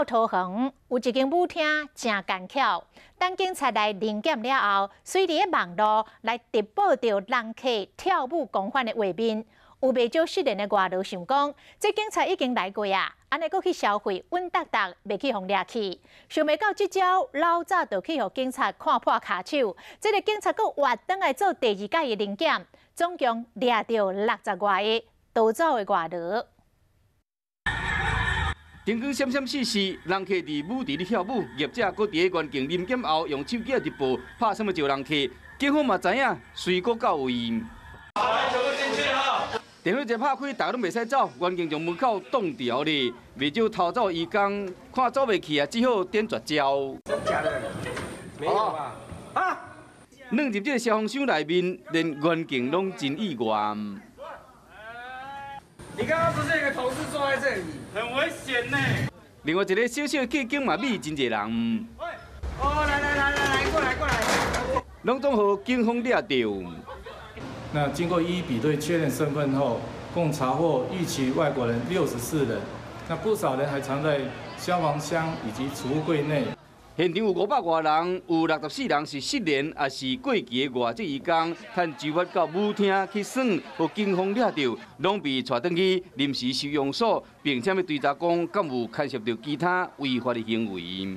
跳桃园有一间舞厅真干巧，当警察来临检了后，随伫个网络来直播到人客跳舞公款的画面。有袂少失联的外劳想讲，这警察已经来过啊，安尼阁去消费稳当当，袂去互掠去。想袂到这招老早就去互警察看破骹手，这个警察阁活转来做第二届的临检，总共掠到60外个逃走的外劳。 灯光闪闪烁烁，人客伫舞池里跳舞，业者搁伫个原境临检后，用手机直播拍什么招人客。警方嘛知影，随国到位。电话一拍开，大家拢袂使走，原境从门口挡住咧。未少逃走移工看走袂去啊，只好点绝招。真假的？没有吧？啊！软入这个消防箱内面，连原境拢真意外。 你刚刚不是有个同事坐在这里，很危险呢。另外一个小小去警嘛咪真侪人。哦，来，过来。拢总互警方抓到。那经过一一比对确认身份后，共查获逾期外国人64人，那不少人还藏在消防箱以及储物柜内。 现场有500多人，有64人是失联，也是过期的外籍移工，趁就发到舞厅去耍，互警方抓到，拢被带转去临时收容所，并且要追查讲，敢有牵涉到其他违法的行为。